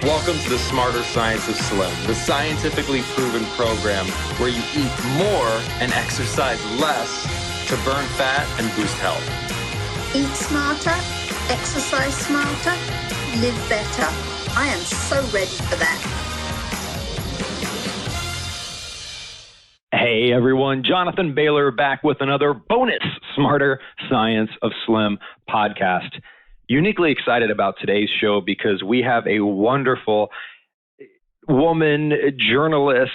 Welcome to the Smarter Science of Slim, the scientifically proven program where you eat more and exercise less to burn fat and boost health. Eat smarter, exercise smarter, live better. I am so ready for that. Hey everyone, Jonathan Bailor back with another bonus Smarter Science of Slim podcast. Uniquely excited about today's show because we have a wonderful woman, journalist,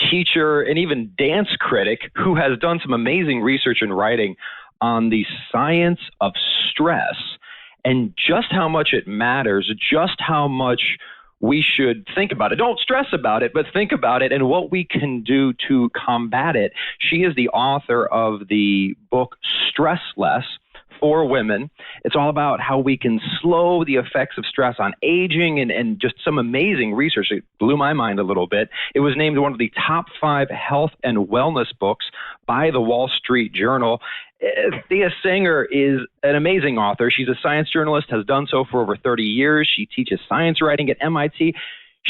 teacher, and even dance critic who has done some amazing research and writing on the science of stress and just how much it matters, just how much we should think about it. Don't stress about it, but think about it and what we can do to combat it. She is the author of the book Stress Less for Women. It's all about how we can slow the effects of stress on aging and just some amazing research. It blew my mind a little bit. It was named one of the top 5 health and wellness books by the Wall Street Journal. Thea Singer is an amazing author. She's a science journalist, has done so for over 30 years. She teaches science writing at MIT.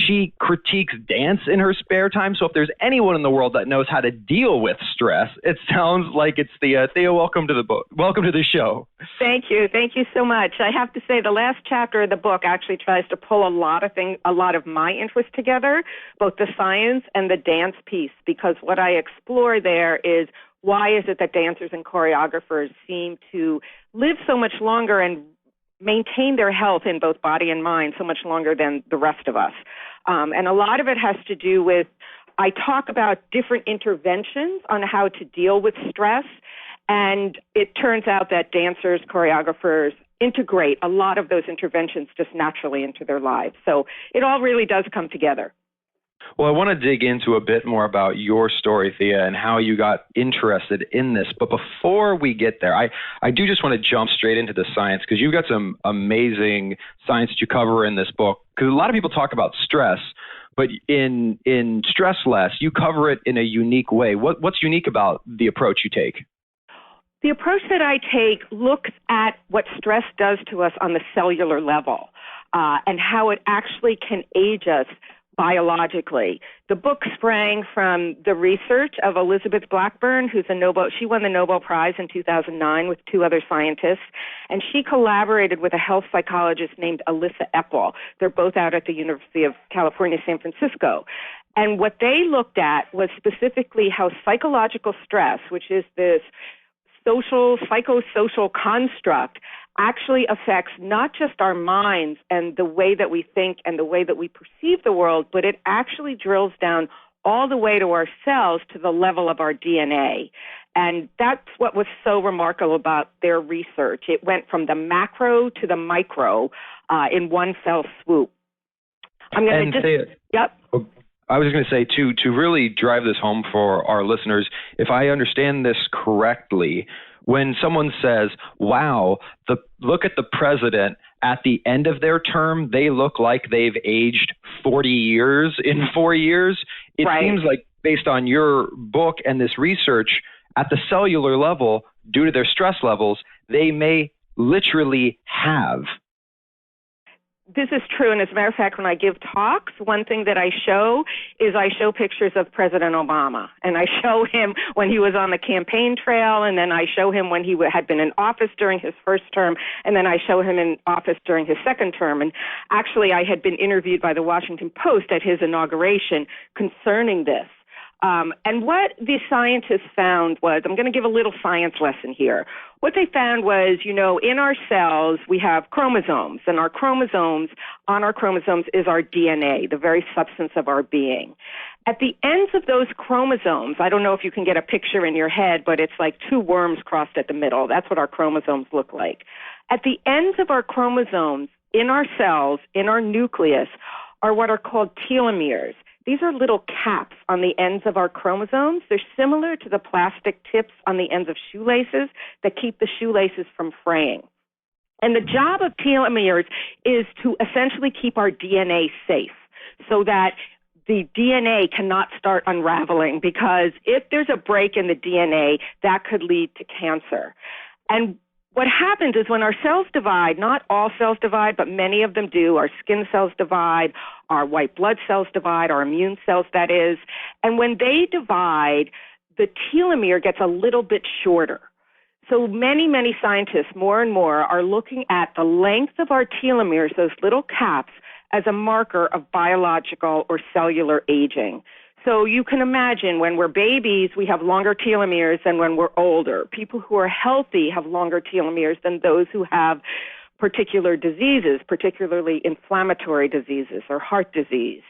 She critiques dance in her spare time. So if there's anyone in the world that knows how to deal with stress, it sounds like it's Thea. Thea, welcome to the book. Welcome to the show. Thank you. Thank you so much. I have to say the last chapter of the book actually tries to pull a lot of my interest together, both the science and the dance piece, because what I explore there is why is it that dancers and choreographers seem to live so much longer and maintain their health in both body and mind so much longer than the rest of us. And a lot of it has to do with, I talk about different interventions on how to deal with stress, and it turns out that dancers, choreographers integrate a lot of those interventions just naturally into their lives. So it all really does come together. Well, I want to dig into a bit more about your story, Thea, and how you got interested in this. But before we get there, I do just want to jump straight into the science because you've got some amazing science that you cover in this book. Because a lot of people talk about stress, but in Stress Less, you cover it in a unique way. What's unique about the approach you take? The approach that I take looks at what stress does to us on the cellular level and how it actually can age us biologically. The book sprang from the research of Elizabeth Blackburn, she won the Nobel Prize in 2009 with 2 other scientists, and she collaborated with a health psychologist named Alyssa Epple. They're both out at the University of California, San Francisco. And what they looked at was specifically how psychological stress, which is this psychosocial construct, actually affects not just our minds and the way that we think and the way that we perceive the world, but it actually drills down all the way to our cells to the level of our DNA. And that's what was so remarkable about their research. It went from the macro to the micro in one fell swoop. I'm going to just... Yep. I was going to say, to really drive this home for our listeners, if I understand this correctly, when someone says, wow, look at the president at the end of their term, they look like they've aged 40 years in 4 years. It right. seems like based on your book and this research at the cellular level, due to their stress levels, they may literally have. This is true, and as a matter of fact, when I give talks, one thing that I show pictures of President Obama, and I show him when he was on the campaign trail, and then I show him when he had been in office during his first term, and then I show him in office during his second term. And actually, I had been interviewed by the Washington Post at his inauguration concerning this. And what the scientists found was, I'm going to give a little science lesson here. What they found was, in our cells, we have chromosomes, and on our chromosomes is our DNA, the very substance of our being. At the ends of those chromosomes, I don't know if you can get a picture in your head, but it's like 2 worms crossed at the middle. That's what our chromosomes look like. At the ends of our chromosomes, in our cells, in our nucleus, are what are called telomeres. These are little caps on the ends of our chromosomes. They're similar to the plastic tips on the ends of shoelaces that keep the shoelaces from fraying. And the job of telomeres is to essentially keep our DNA safe so that the DNA cannot start unraveling, because if there's a break in the DNA, that could lead to cancer. And what happens is when our cells divide, not all cells divide, but many of them do, our skin cells divide, our white blood cells divide, our immune cells, that is, and when they divide, the telomere gets a little bit shorter. So many, many scientists, more and more, are looking at the length of our telomeres, those little caps, as a marker of biological or cellular aging. So you can imagine when we're babies, we have longer telomeres than when we're older. People who are healthy have longer telomeres than those who have particular diseases, particularly inflammatory diseases or heart disease.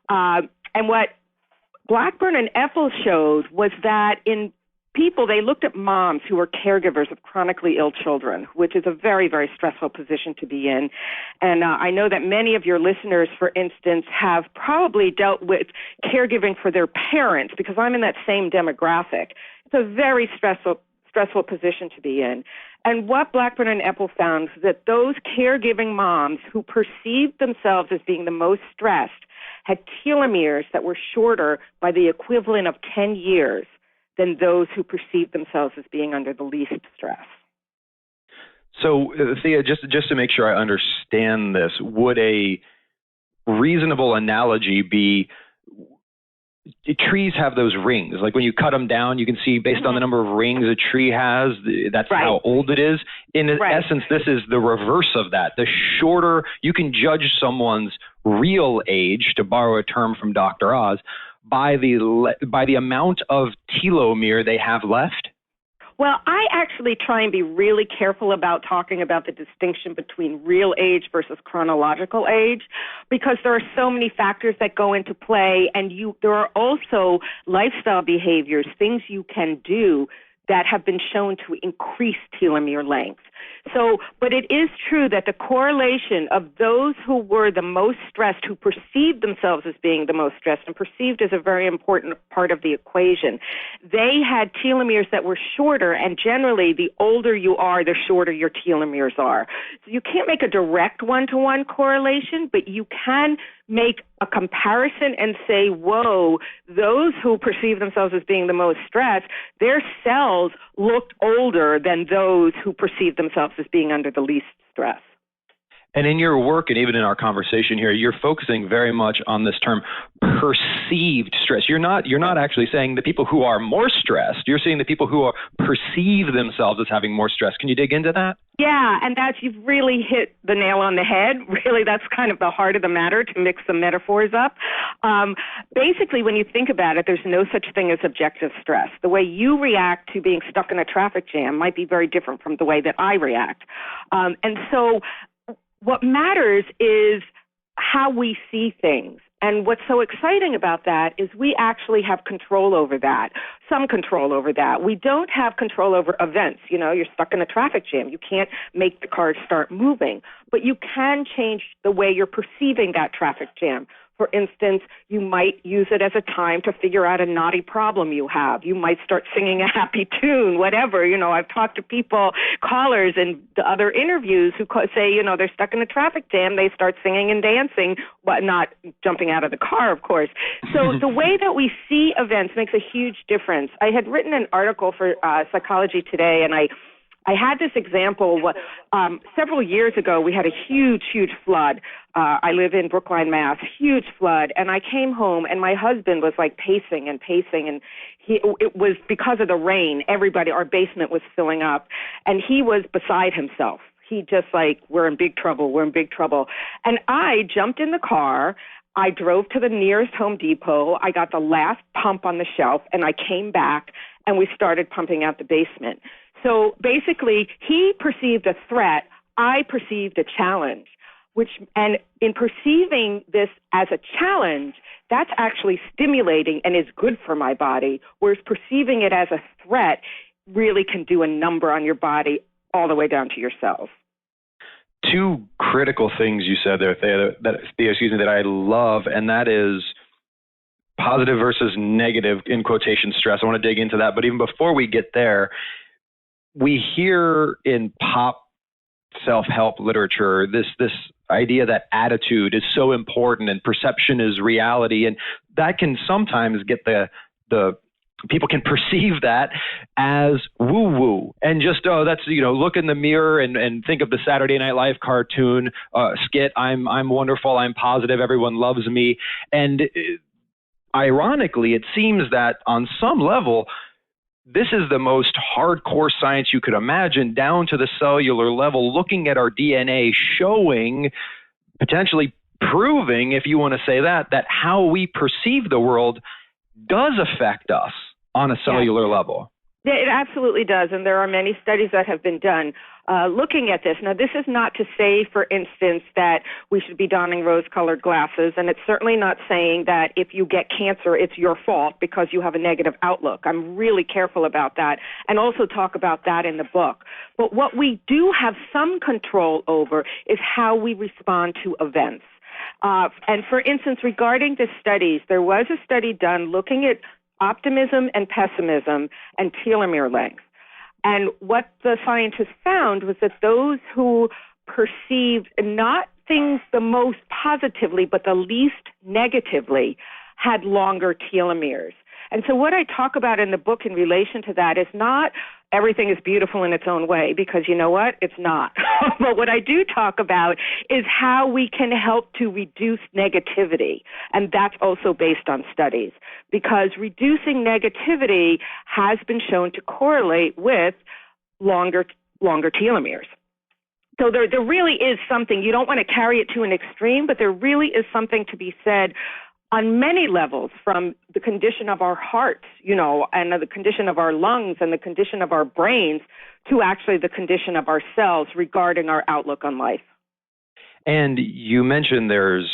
And what Blackburn and Ethel showed was that in people, they looked at moms who were caregivers of chronically ill children, which is a very, very stressful position to be in. And I know that many of your listeners, for instance, have probably dealt with caregiving for their parents, because I'm in that same demographic. It's a very stressful position to be in. And what Blackburn and Ethel found is that those caregiving moms who perceived themselves as being the most stressed had telomeres that were shorter by the equivalent of 10 years than those who perceive themselves as being under the least stress. So, Thea, just to make sure I understand this, would a reasonable analogy be trees have those rings? Like when you cut them down, you can see based on the number of rings a tree has, that's right. how old it is. In right. essence, this is the reverse of that. The shorter, you can judge someone's real age, to borrow a term from Dr. Oz, by the amount of telomere they have left? Well, I actually try and be really careful about talking about the distinction between real age versus chronological age, because there are so many factors that go into play, and there are also lifestyle behaviors, things you can do that have been shown to increase telomere length. So, but it is true that the correlation of those who were the most stressed, who perceived themselves as being the most stressed, and perceived as a very important part of the equation, they had telomeres that were shorter, and generally the older you are, the shorter your telomeres are. So you can't make a direct one-to-one correlation, but you can make a comparison and say, whoa, those who perceive themselves as being the most stressed, their cells looked older than those who perceive themselves as being under the least stress. And in your work, and even in our conversation here, you're focusing very much on this term perceived stress. You're not actually saying the people who are more stressed. You're saying the people who perceive themselves as having more stress. Can you dig into that? Yeah, and you've really hit the nail on the head. Really, that's kind of the heart of the matter, to mix the metaphors up. Basically, when you think about it, there's no such thing as objective stress. The way you react to being stuck in a traffic jam might be very different from the way that I react. And so what matters is how we see things. And what's so exciting about that is we actually have control over that, some control over that. We don't have control over events. You know, you're stuck in a traffic jam. You can't make the car start moving, but you can change the way you're perceiving that traffic jam. For instance, you might use it as a time to figure out a knotty problem you have. You might start singing a happy tune, whatever. You know, I've talked to people, callers in the other interviews who say, you know, they're stuck in a traffic jam. They start singing and dancing, but not jumping out of the car, of course. So the way that we see events makes a huge difference. I had written an article for Psychology Today, and I had this example. Several years ago, we had a huge flood. I live in Brookline, Mass., huge flood. And I came home, and my husband was like pacing. And it was because of the rain. Our basement was filling up. And he was beside himself. He just like, we're in big trouble. And I jumped in the car. I drove to the nearest Home Depot. I got the last pump on the shelf, and I came back, and we started pumping out the basement. So basically, he perceived a threat. I perceived a challenge, and in perceiving this as a challenge, that's actually stimulating and is good for my body, whereas perceiving it as a threat really can do a number on your body all the way down to your cells. Two critical things you said there, Thea, that I love, and that is positive versus negative, in quotation, stress. I want to dig into that, but even before we get there, we hear in pop self-help literature this idea that attitude is so important and perception is reality, and that can sometimes get the people can perceive that as woo-woo and just, oh, that's, look in the mirror and think of the Saturday Night Live cartoon skit. I'm wonderful. I'm positive. Everyone loves me. And ironically, it seems that on some level, this is the most hardcore science you could imagine, down to the cellular level, looking at our DNA, showing, potentially proving, if you want to say that how we perceive the world does affect us on a cellular level. Yeah, it absolutely does. And there are many studies that have been done looking at this. Now, this is not to say, for instance, that we should be donning rose-colored glasses. And it's certainly not saying that if you get cancer, it's your fault because you have a negative outlook. I'm really careful about that and also talk about that in the book. But what we do have some control over is how we respond to events. And for instance, regarding the studies, there was a study done looking at optimism and pessimism and telomere length. And what the scientists found was that those who perceived not things the most positively but the least negatively had longer telomeres. And so what I talk about in the book in relation to that is not everything is beautiful in its own way, because you know what? It's not. But what I do talk about is how we can help to reduce negativity. And that's also based on studies, because reducing negativity has been shown to correlate with longer telomeres. So there really is something. You don't want to carry it to an extreme, but there really is something to be said on many levels, from the condition of our hearts, and the condition of our lungs and the condition of our brains, to actually the condition of our cells regarding our outlook on life. And you mentioned there's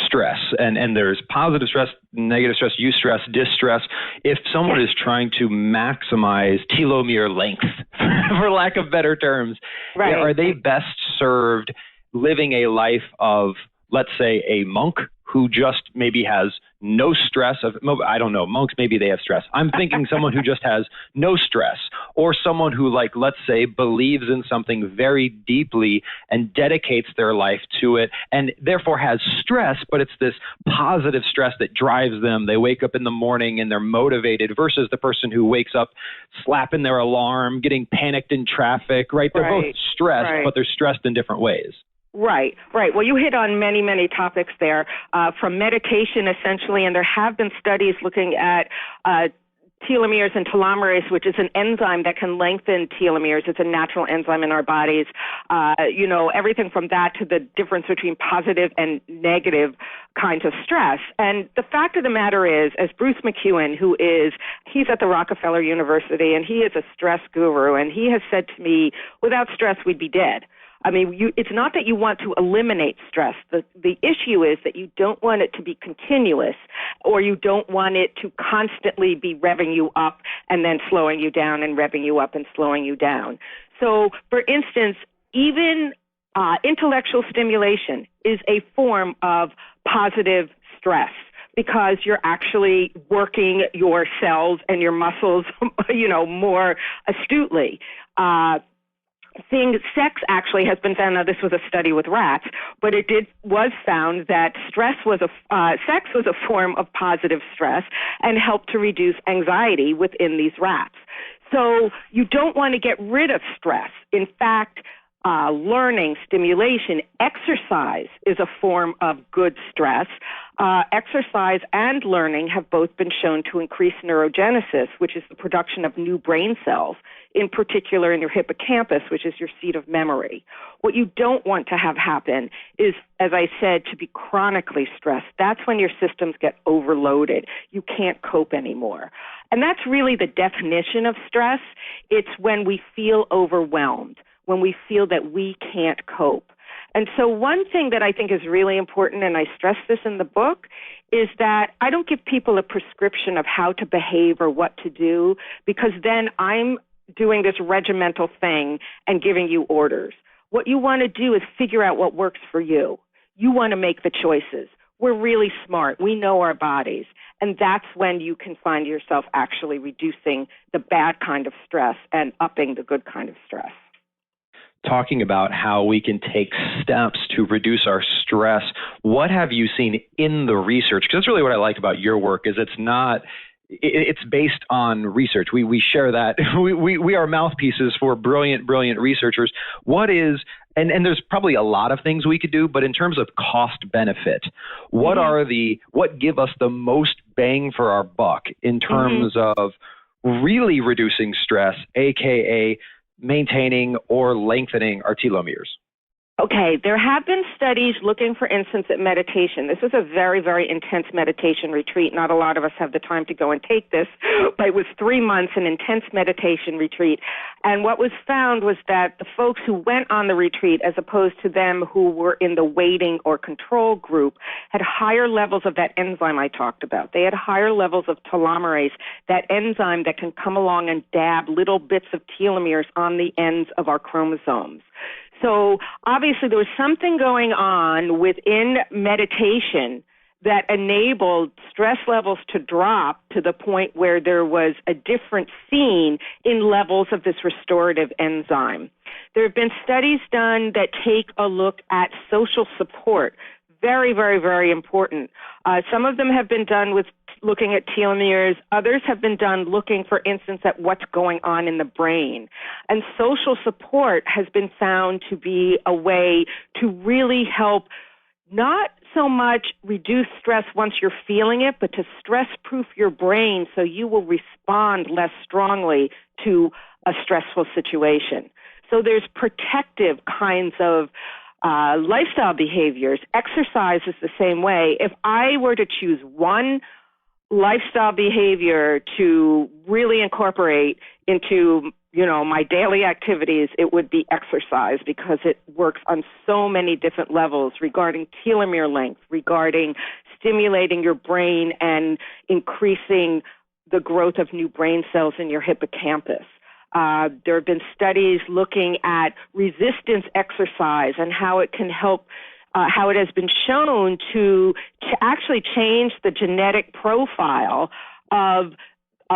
stress and there's positive stress, negative stress, eustress, distress. If someone is trying to maximize telomere length, for lack of better terms, right, are they best served living a life of, let's say, a monk who just maybe has no stress of, I don't know, monks, maybe they have stress. I'm thinking someone who just has no stress, or someone who, let's say, believes in something very deeply and dedicates their life to it and therefore has stress, but it's this positive stress that drives them. They wake up in the morning and they're motivated, versus the person who wakes up slapping their alarm, getting panicked in traffic, right? They're both stressed, but they're stressed in different ways. Right. Well, you hit on many, many topics there, from meditation, essentially, and there have been studies looking at telomeres and telomerase, which is an enzyme that can lengthen telomeres. It's a natural enzyme in our bodies. Everything from that to the difference between positive and negative kinds of stress. And the fact of the matter is, as Bruce McEwen, he's at the Rockefeller University, and he is a stress guru, and he has said to me, without stress, we'd be dead. I mean, it's not that you want to eliminate stress. The issue is that you don't want it to be continuous, or you don't want it to constantly be revving you up and then slowing you down, and revving you up and slowing you down. So, for instance, even intellectual stimulation is a form of positive stress, because you're actually working your cells and your muscles, more astutely. Sex actually has been found. Now, this was a study with rats, but was found that sex was a form of positive stress and helped to reduce anxiety within these rats. So you don't want to get rid of stress. In fact, learning, stimulation, exercise is a form of good stress. Exercise and learning have both been shown to increase neurogenesis, which is the production of new brain cells, in particular in your hippocampus, which is your seat of memory. What you don't want to have happen is, as I said, to be chronically stressed. That's when your systems get overloaded. You can't cope anymore. And that's really the definition of stress. It's when we feel overwhelmed, when we feel that we can't cope. And so one thing that I think is really important, and I stress this in the book, is that I don't give people a prescription of how to behave or what to do, because then I'm doing this regimental thing and giving you orders. What you want to do is figure out what works for you. You want to make the choices. We're really smart. We know our bodies. And that's when you can find yourself actually reducing the bad kind of stress and upping the good kind of stress. Talking about how we can take steps to reduce our stress, what have you seen in the research? Because that's really what I like about your work, is it's not it's based on research. We share that. We are mouthpieces for brilliant researchers. What is, and there's probably a lot of things we could do, but in terms of cost benefit, what what give us the most bang for our buck in terms of really reducing stress, aka maintaining or lengthening our telomeres? Okay, there have been studies looking, for instance, at meditation. This was a very, very intense meditation retreat. Not a lot of us have the time to go and take this, but it was 3 months, an intense meditation retreat. And what was found was that the folks who went on the retreat, as opposed to them who were in the waiting or control group, had higher levels of that enzyme I talked about. They had higher levels of telomerase, that enzyme that can come along and dab little bits of telomeres on the ends of our chromosomes. So obviously there was something going on within meditation that enabled stress levels to drop to the point where there was a difference seen in levels of this restorative enzyme. There have been studies done that take a look at social support. Very, very, very important. Some of them have been done with looking at telomeres. Others have been done looking, for instance, at what's going on in the brain. And social support has been found to be a way to really help not so much reduce stress once you're feeling it, but to stress-proof your brain so you will respond less strongly to a stressful situation. So there's protective kinds of lifestyle behaviors. Exercise is the same way. If I were to choose one lifestyle behavior to really incorporate into, my daily activities, it would be exercise, because it works on so many different levels regarding telomere length, regarding stimulating your brain and increasing the growth of new brain cells in your hippocampus. There have been studies looking at resistance exercise and how it can help, how it has been shown to actually change the genetic profile of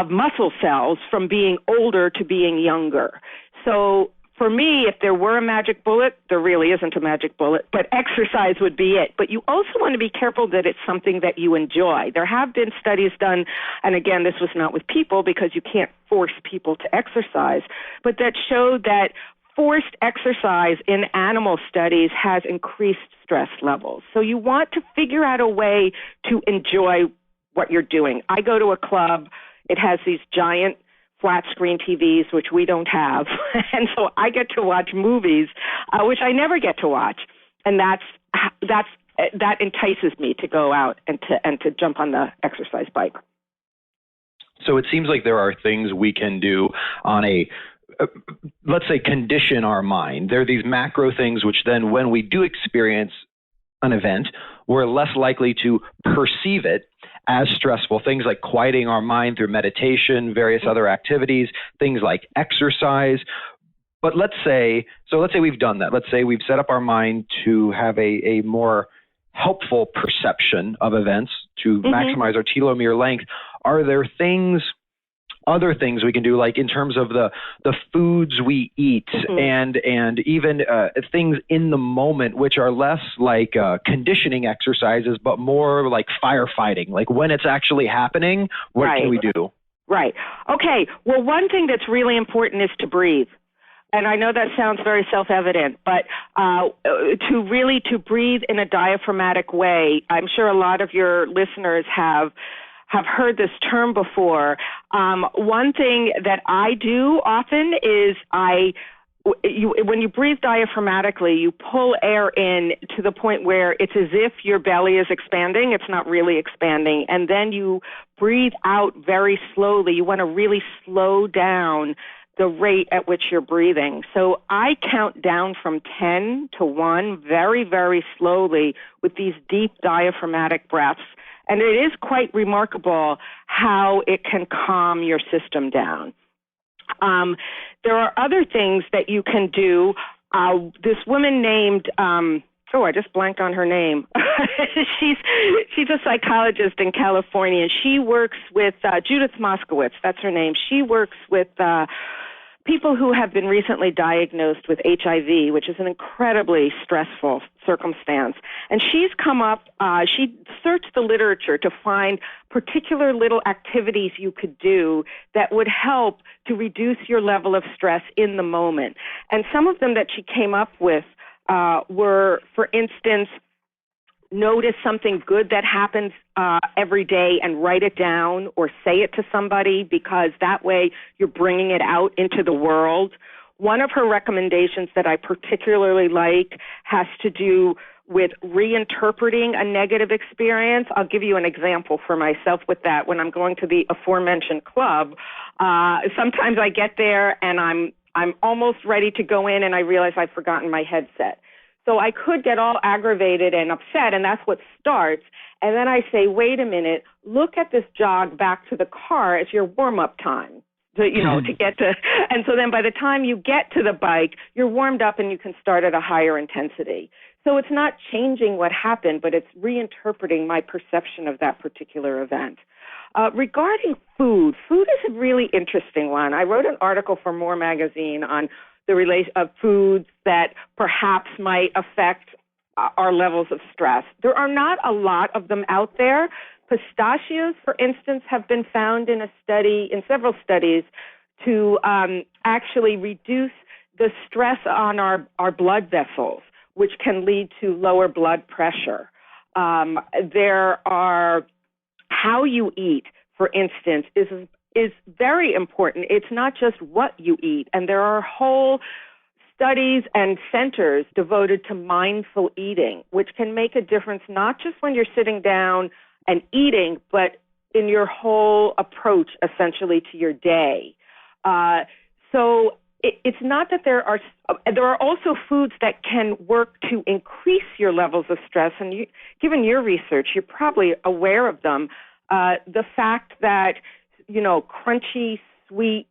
muscle cells from being older to being younger. So for me, if there were a magic bullet, there really isn't a magic bullet, but exercise would be it. But you also want to be careful that it's something that you enjoy. There have been studies done, and again, this was not with people because you can't force people to exercise, but that showed that forced exercise in animal studies has increased stress levels. So you want to figure out a way to enjoy what you're doing. I go to a club. It has these giant flat screen TVs, which we don't have. And so I get to watch movies, which I never get to watch. And that entices me to go out and to jump on the exercise bike. So it seems like there are things we can do on let's say, condition our mind. There are these macro things which then when we do experience an event, we're less likely to perceive it as stressful. Things like quieting our mind through meditation, various other activities, things like exercise. But let's say we've done that. Let's say we've set up our mind to have a more helpful perception of events to maximize our telomere length. Are there other things we can do, like in terms of the foods we eat and even things in the moment, which are less like conditioning exercises, but more like firefighting, like when it's actually happening, what can we do? Right. Okay. Well, one thing that's really important is to breathe. And I know that sounds very self-evident, but to breathe in a diaphragmatic way, I'm sure a lot of your listeners have heard this term before. One thing that I do often is when you breathe diaphragmatically, you pull air in to the point where it's as if your belly is expanding. It's not really expanding. And then you breathe out very slowly. You want to really slow down the rate at which you're breathing. So I count down from 10 to 1 very, very slowly with these deep diaphragmatic breaths. And it is quite remarkable how it can calm your system down. There are other things that you can do. This woman named, I just blanked on her name. She's a psychologist in California. She works with Judith Moskowitz. That's her name. She works with people who have been recently diagnosed with HIV, which is an incredibly stressful circumstance. And she's come up, she searched the literature to find particular little activities you could do that would help to reduce your level of stress in the moment. And some of them that she came up with were, for instance, notice something good that happens every day and write it down or say it to somebody, because that way you're bringing it out into the world. One of her recommendations that I particularly like has to do with reinterpreting a negative experience. I'll give you an example for myself with that. When I'm going to the aforementioned club, sometimes I get there and I'm almost ready to go in and I realize I've forgotten my headset. So I could get all aggravated and upset, and that's what starts. And then I say, wait a minute, look at this jog back to the car as your warm-up time, to get to. And so then by the time you get to the bike, you're warmed up and you can start at a higher intensity. So it's not changing what happened, but it's reinterpreting my perception of that particular event. Regarding food is a really interesting one. I wrote an article for More Magazine on the relation of foods that perhaps might affect our levels of stress. There are not a lot of them out there. Pistachios, for instance, have been found in several studies, to actually reduce the stress on our blood vessels, which can lead to lower blood pressure. There are how you eat, for instance, is very important. It's not just what you eat. And there are whole studies and centers devoted to mindful eating, which can make a difference not just when you're sitting down and eating, but in your whole approach, essentially, to your day. So it's not that there are also foods that can work to increase your levels of stress. And given your research, you're probably aware of them. The fact that crunchy, sweet,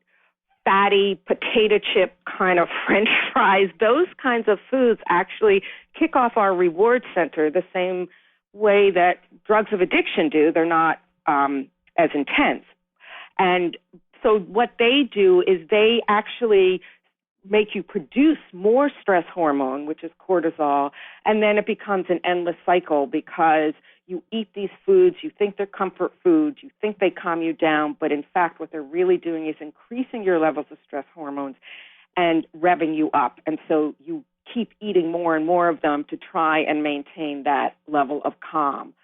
fatty, potato chip kind of French fries, those kinds of foods actually kick off our reward center the same way that drugs of addiction do. They're not as intense. And so what they do is they actually make you produce more stress hormone, which is cortisol, and then it becomes an endless cycle because you eat these foods, you think they're comfort foods, you think they calm you down, but in fact what they're really doing is increasing your levels of stress hormones and revving you up. And so you keep eating more and more of them to try and maintain that level of calm.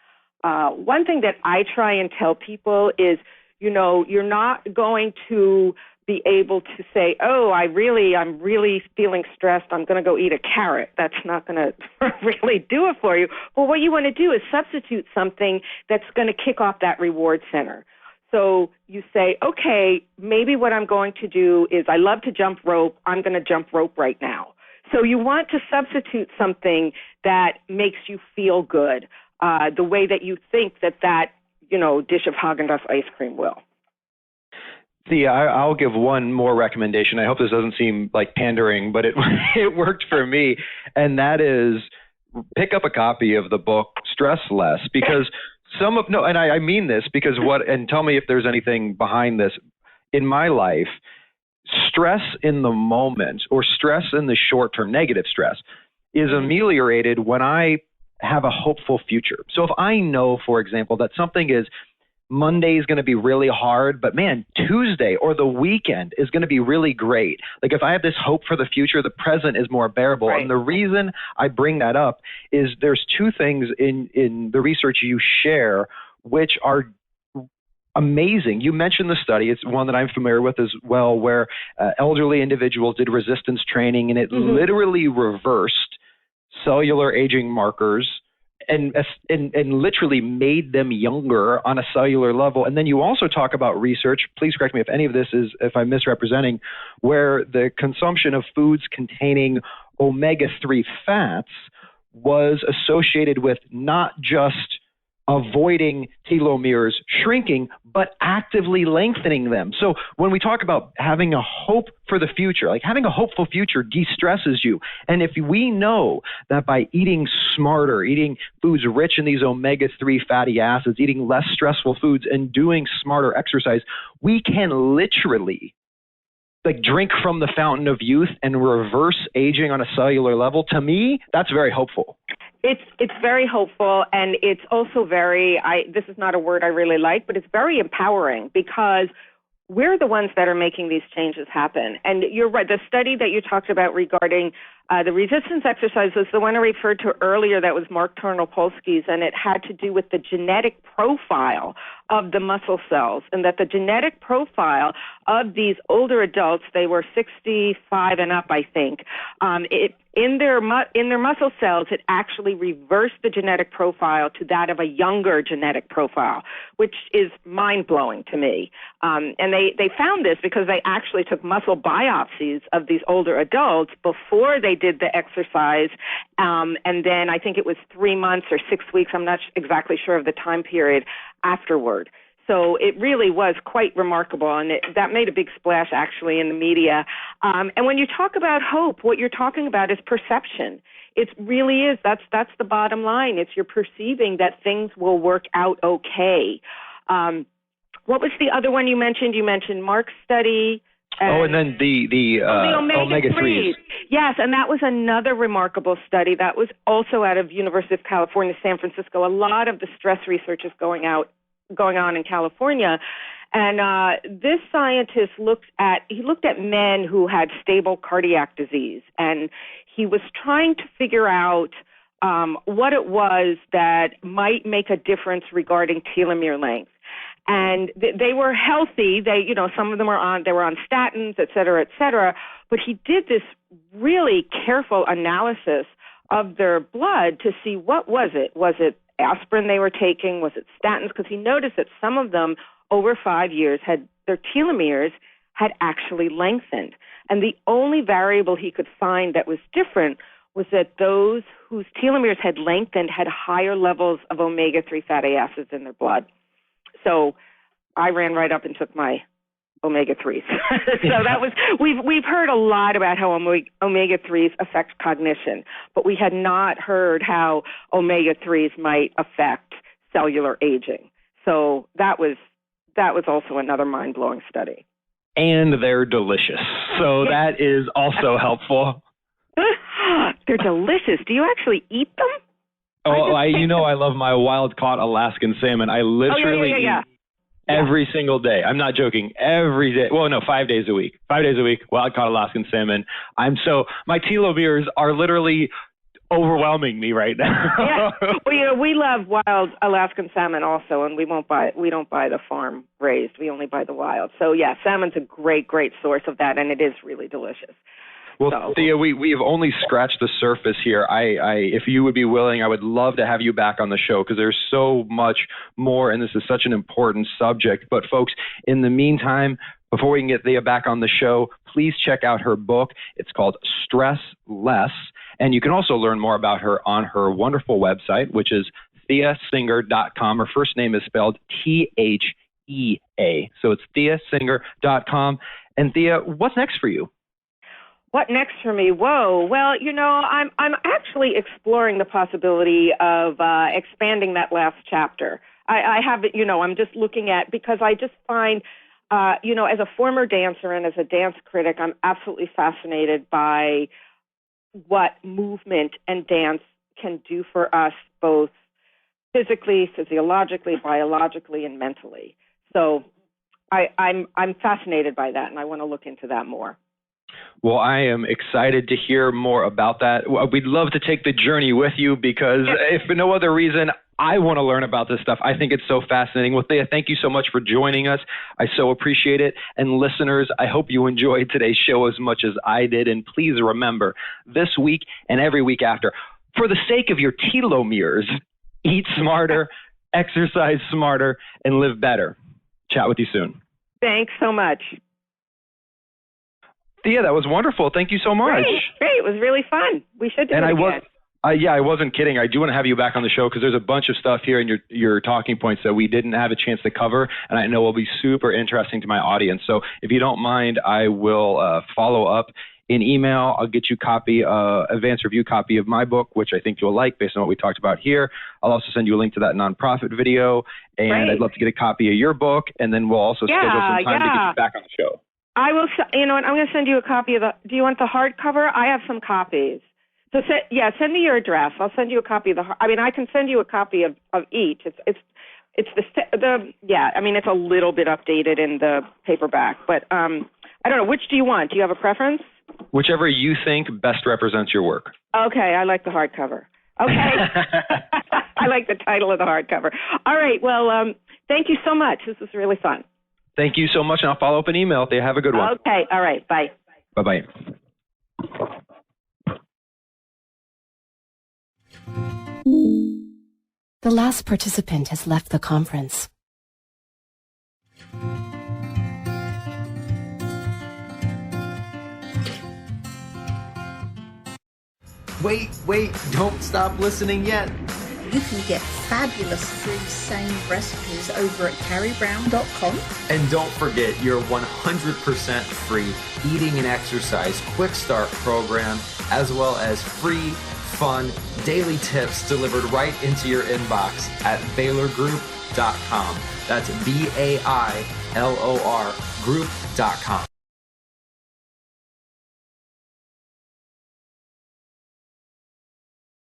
One thing that I try and tell people is, you're not going to be able to say, I'm really feeling stressed, I'm going to go eat a carrot. That's not going to really do it for you. But what you want to do is substitute something that's going to kick off that reward center. So you say, okay, maybe what I'm going to do is I love to jump rope. I'm going to jump rope right now. So you want to substitute something that makes you feel good, the way that you think that dish of Haagen-Dazs ice cream will. Thea, I'll give one more recommendation. I hope this doesn't seem like pandering, but it worked for me. And that is pick up a copy of the book Stress Less, because I mean this because and tell me if there's anything behind this. In my life, stress in the moment or stress in the short term, negative stress, is ameliorated when I have a hopeful future. So if I know, for example, that something is Monday is going to be really hard, but man, Tuesday or the weekend is going to be really great. Like if I have this hope for the future, the present is more bearable. Right. And the reason I bring that up is there's two things in the research you share which are amazing. You mentioned the study. It's one that I'm familiar with as well, where elderly individuals did resistance training, and it literally reversed cellular aging markers and literally made them younger on a cellular level. And then you also talk about research, please correct me if I'm misrepresenting, where the consumption of foods containing omega-3 fats was associated with not just avoiding telomeres shrinking, but actively lengthening them. So when we talk about having a hope for the future, like having a hopeful future de-stresses you. And if we know that by eating smarter, eating foods rich in these omega-3 fatty acids, eating less stressful foods, and doing smarter exercise, we can literally like drink from the fountain of youth and reverse aging on a cellular level, to me, that's very hopeful. It's very hopeful, and it's also this is not a word I really like, but it's very empowering because we're the ones that are making these changes happen. And you're right, the study that you talked about regarding the resistance exercises, the one I referred to earlier, that was Mark Tarnopolsky's, and it had to do with the genetic profile of the muscle cells, and that the genetic profile of these older adults, they were 65 and up, I think, in their muscle cells, it actually reversed the genetic profile to that of a younger genetic profile, which is mind-blowing to me. And they found this because they actually took muscle biopsies of these older adults before they did the exercise, and then I think it was 3 months or 6 weeks, I'm not exactly sure of the time period, afterward. So it really was quite remarkable, and that made a big splash, actually, in the media. And when you talk about hope, what you're talking about is perception. It really is. That's the bottom line. It's you're perceiving that things will work out okay. What was the other one you mentioned? You mentioned Mark's study. And then the omega-3s. Yes, and that was another remarkable study. That was also out of University of California, San Francisco. A lot of the stress research is going on in California. And this scientist looked at men who had stable cardiac disease, and he was trying to figure out what it was that might make a difference regarding telomere length. And they were healthy. Some of them were on statins, et cetera, but he did this really careful analysis of their blood to see what was it. Was it aspirin they were taking? Was it statins? Because he noticed that some of them over 5 years their telomeres had actually lengthened. And the only variable he could find that was different was that those whose telomeres had lengthened had higher levels of omega-3 fatty acids in their blood. So I ran right up and took my omega-3s. So that was, we've heard a lot about how omega-3s affect cognition, but we had not heard how omega-3s might affect cellular aging. So that was also another mind-blowing study. And they're delicious. So that is also helpful. They're delicious. Do you actually eat them? I love my wild-caught Alaskan salmon. I literally eat every single day. I'm not joking. Every day. Well, no, 5 days a week. 5 days a week, wild-caught Alaskan salmon. My telomeres are literally overwhelming me right now. Yeah. Well, we love wild Alaskan salmon also, and we don't buy the farm raised. We only buy the wild. So, yeah, salmon's a great, great source of that, and it is really delicious. Well, Thea, we have only scratched the surface here. If you would be willing, I would love to have you back on the show because there's so much more, and this is such an important subject. But folks, in the meantime, before we can get Thea back on the show, please check out her book. It's called Stress Less, and you can also learn more about her on her wonderful website, which is theasinger.com. Her first name is spelled Thea. So it's theasinger.com. And Thea, what's next for you? What next for me? Whoa. Well, I'm actually exploring the possibility of expanding that last chapter. I haven't, I'm just looking at, because I just find, as a former dancer and as a dance critic, I'm absolutely fascinated by what movement and dance can do for us, both physically, physiologically, biologically, and mentally. So I'm fascinated by that, and I want to look into that more. Well, I am excited to hear more about that. We'd love to take the journey with you because if for no other reason, I want to learn about this stuff. I think it's so fascinating. Well, Thea, thank you so much for joining us. I so appreciate it. And listeners, I hope you enjoyed today's show as much as I did. And please remember, this week and every week after, for the sake of your telomeres, eat smarter, exercise smarter, and live better. Chat with you soon. Thanks so much. Thea, that was wonderful. Thank you so much. Great. It was really fun. We should do it again. I wasn't kidding. I do want to have you back on the show because there's a bunch of stuff here in your talking points that we didn't have a chance to cover, and I know will be super interesting to my audience. So if you don't mind, I will follow up in email. I'll get you advanced review copy of my book, which I think you'll like based on what we talked about here. I'll also send you a link to that nonprofit video, and I'd love to get a copy of your book, and then we'll also schedule some time to get you back on the show. I will. You know what? I'm going to send you a copy of the. Do you want the hardcover? I have some copies. So send me your address. I'll send you a copy of the. I mean, I can send you a copy of each. It's the yeah. I mean, it's a little bit updated in the paperback, but I don't know. Which do you want? Do you have a preference? Whichever you think best represents your work. Okay, I like the hardcover. Okay, I like the title of the hardcover. All right. Well, thank you so much. This was really fun. Thank you so much, and I'll follow up an email. They have a good one. Okay. All right. Bye. Bye-bye. The last participant has left the conference. Wait, don't stop listening yet. You can get fabulous free SANE recipes over at carriebrown.com. And don't forget your 100% free eating and exercise quick start program, as well as free, fun, daily tips delivered right into your inbox at bailorgroup.com. That's BAILOR group.com.